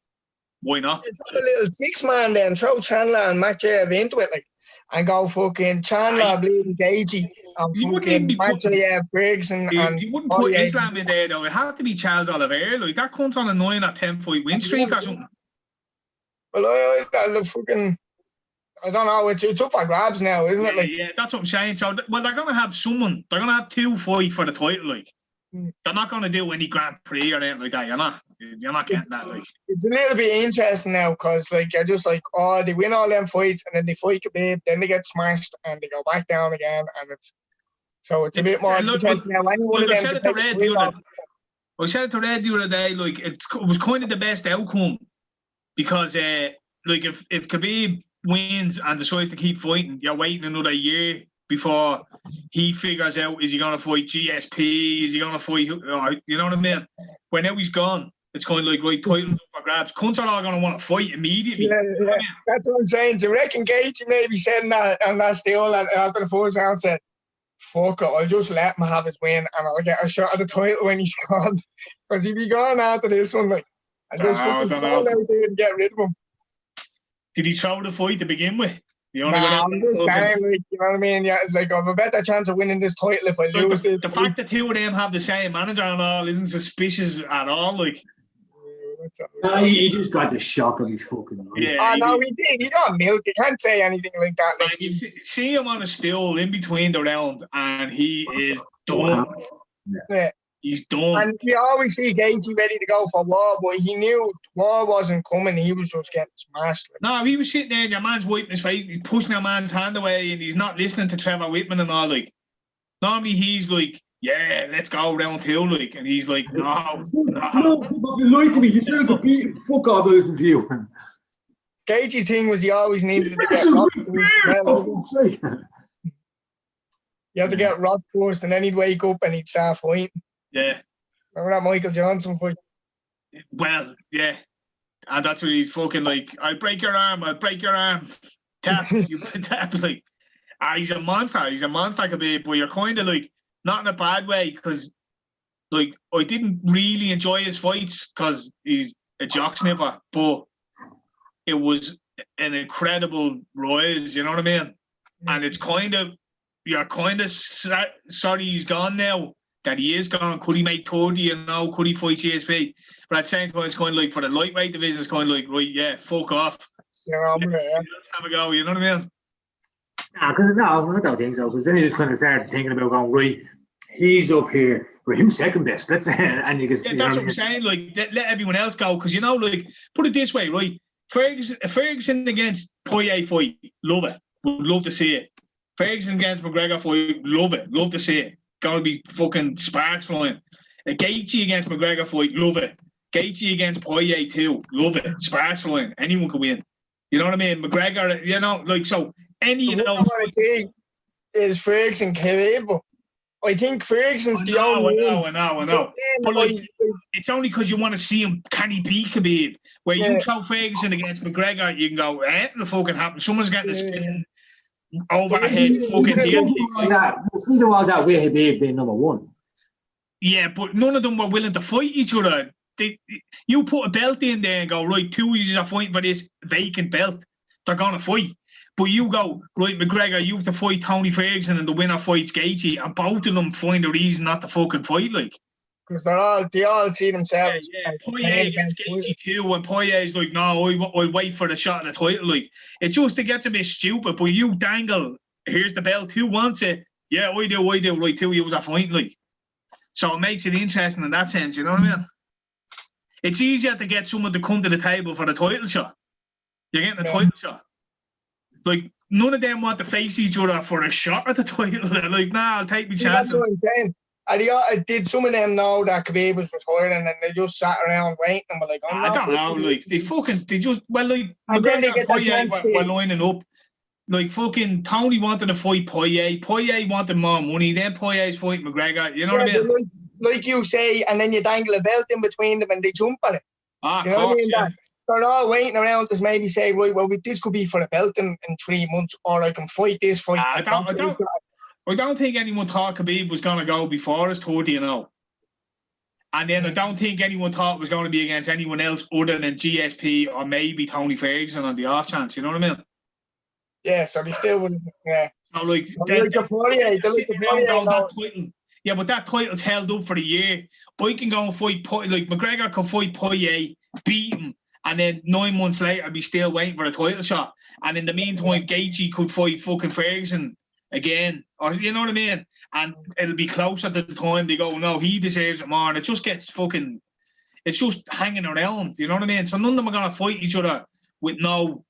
why not? It's a little 6-man then. Throw Chandler and Makhachev into it, like, and go fucking Chandler, bleeding Gaethje, and fucking Makhachev, Ferguson, and you wouldn't put Islam in there though. It had to be Charles Oliveira. Like that comes on a 9 or 10-fight win streak or something. Well, I got fucking. I don't know. It's up for grabs now, isn't it? Like, yeah, that's what I'm saying. So, well, they're going to have someone. They're going to have 2 fight for the title. Like, they're not going to do any Grand Prix or anything like that. You're not getting that. Like, it's a little bit interesting now because, like, you're just like, oh, they win all them fights and then they fight Khabib, then they get smashed and they go back down again, and it's a bit more interesting now. Any one of them. I said it to Red the other day. Like, it was kind of the best outcome because, like, if Khabib wins and decides to keep fighting, you're waiting another year before he figures out, is he going to fight GSP, is he going to fight, you know what I mean? When now he's gone, it's kind of like, right, titles up for grabs. Cunts are all going to want to fight immediately. Yeah. That's what I'm saying. Do you reckon Gaethje maybe said that, and that's the old after the first round said, fuck it, I'll just let him have his win and I'll get a shot at the title when he's gone. Because he'd be gone after this one, like, and just fucking fall out there and get rid of him. Did he throw the fight to begin with? I'm just saying, like, you know what I mean? Yeah, it's like, I have a better chance of winning this title if I lose this. The fact that 2 of them have the same manager and all isn't suspicious at all, like. He just got the shock of his fucking life. Yeah, no, he did. He got milked. He can't say anything like that. Like, you see him on a stool in between the round, and he is done. Yeah. He's done. And we always see Gaethje ready to go for war, but he knew war wasn't coming. He was just getting smashed. Like. No, he was sitting there and your man's wiping his face. He's pushing your man's hand away and he's not listening to Trevor Whitman and all. Like, normally he's like, yeah, let's go round 2. Like, and he's like, no. You like me. You said to beat fuck all about it to you. Gaethje's thing was he always needed to get rocked. You have to get rocked first, and then he'd wake up and he'd start fighting. Yeah. Remember that Michael Johnson fight? Well, yeah. And that's what he's fucking like, I'll break your arm. Tap, you tap. Like, he's a monster. He's a monster, Khabib, but you're kind of like, not in a bad way, because, like, I didn't really enjoy his fights because he's a jock sniffer, but it was an incredible rise, you know what I mean? And it's kind of, you're kind of sorry he's gone now, that he is gone. Could he make 30, you know? Could he fight GSP? But at the same time, it's kind of like, for the lightweight division, it's kind of like, right, yeah, fuck off. Yeah, have a go, you know what I mean? No, I don't think so. Because then you just kind of start thinking about going, right, he's up here, for him second best. Let's and you can. Yeah, that's what I'm saying. Like, let everyone else go, because you know, like, put it this way, right? Ferguson against Poirier fight, love it. Would love to see it. Ferguson against McGregor fight, love to see it. Gonna be fucking sparks flying. A Gaethje against McGregor fight, love it. Gaethje against Poirier too, love it. Sparks flying. Anyone could win. You know what I mean? McGregor, you know, like, so any of those. is Ferguson Khabib. I think Ferguson's the only one. I know. But like, it's only because you want to see him. Can he beat Khabib? Where you throw Ferguson against McGregor, you can go, the fucking happen. Someone's getting a spin overhead. Fucking see the all that way Khabib being number one. Yeah, but none of them were willing to fight each other. You put a belt in there and go, right, two of you are fighting for this vacant belt. They're going to fight. But you go, right, McGregor, you have to fight Tony Ferguson and the winner fights Gaethje, and both of them find a reason not to fucking fight, like. Because they all see themselves. Yeah. Poirier against Gaethje too, and Poirier's like, no, I'll wait for the shot at the title, like. It gets a bit stupid, but you dangle, here's the belt, who wants it? Yeah, I do, right, two of you are fighting, like. So it makes it interesting in that sense, you know what I mean? It's easier to get someone to come to the table for the title shot. You're getting the title shot. Like, none of them want to face each other for a shot at the title. Like, nah, I'll take my chance. That's what I'm saying. Did some of them know that Khabib was retired and then they just sat around waiting and were like, I don't know, like, and then they get that chance were lining up. Like, fucking Tony wanted to fight Poirier. Poirier wanted more money. Then Poirier's fighting McGregor. You know what I mean? Like you say, and then you dangle a belt in between them and they jump on it. You know what I mean? Yeah. They're all waiting around to maybe say, right, well, this could be for the belt in 3 months, or I can fight this fight. I don't think anyone thought Khabib was going to go before his 30, you know. And then I don't think anyone thought it was going to be against anyone else other than GSP or maybe Tony Ferguson on the off chance, you know what I mean? Yeah, so they still wouldn't, So like, yeah, but that title's held up for a year. I can go and fight, like McGregor can fight Poirier, beat him, and then 9 months later be still waiting for a title shot. And in the meantime, Gaethje could fight fucking Ferguson again, or you know what I mean? And it'll be close at the time. They go, no, he deserves it more, and it just gets fucking. It's just hanging around. You know what I mean? So none of them are gonna fight each other with no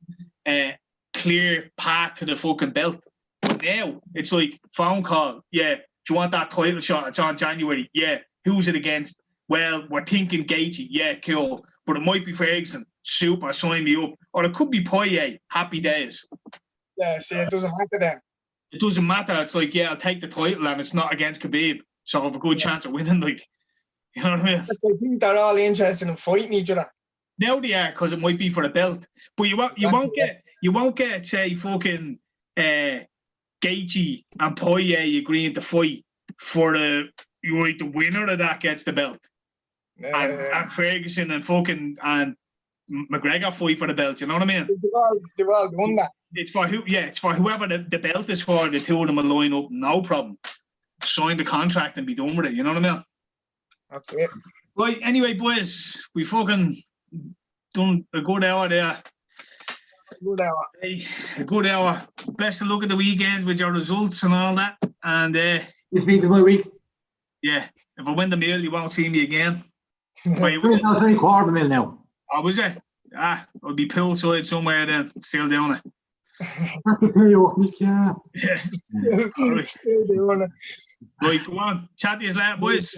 clear path to the fucking belt. But now it's like phone call. Yeah, do you want that title shot? It's on January. Yeah, who's it against? Well, we're thinking Gaethje. Yeah, cool. But it might be Ferguson. Super, sign me up. Or it could be Poirier. Happy days. Yeah, see, it doesn't matter then. It doesn't matter. It's like, yeah, I'll take the title and it's not against Khabib. So I have a good chance of winning. Like, you know what I mean? I think they're all interested in fighting each other. Now they are, because it might be for a belt. But you won't get say fucking Gaethje and Poirier agreeing to fight for the winner of that gets the belt. And Ferguson and fucking and McGregor fight for the belt, you know what I mean? They've all done that. It's for whoever the belt is for, the two of them will line up, no problem. Sign the contract and be done with it, you know what I mean? That's it. Right, anyway, boys, we fucking done a good hour there. A good hour. Best of luck at the weekend with your results and all that. And this week is my week. Yeah, if I win the meal, you won't see me again. It's only quarter of a mil now. Oh, was it? I'll be poolside somewhere then, still doing it. Happy pay off, Nick, yeah. Yeah. Still doing it. Right, go on. Chat to you later, boys.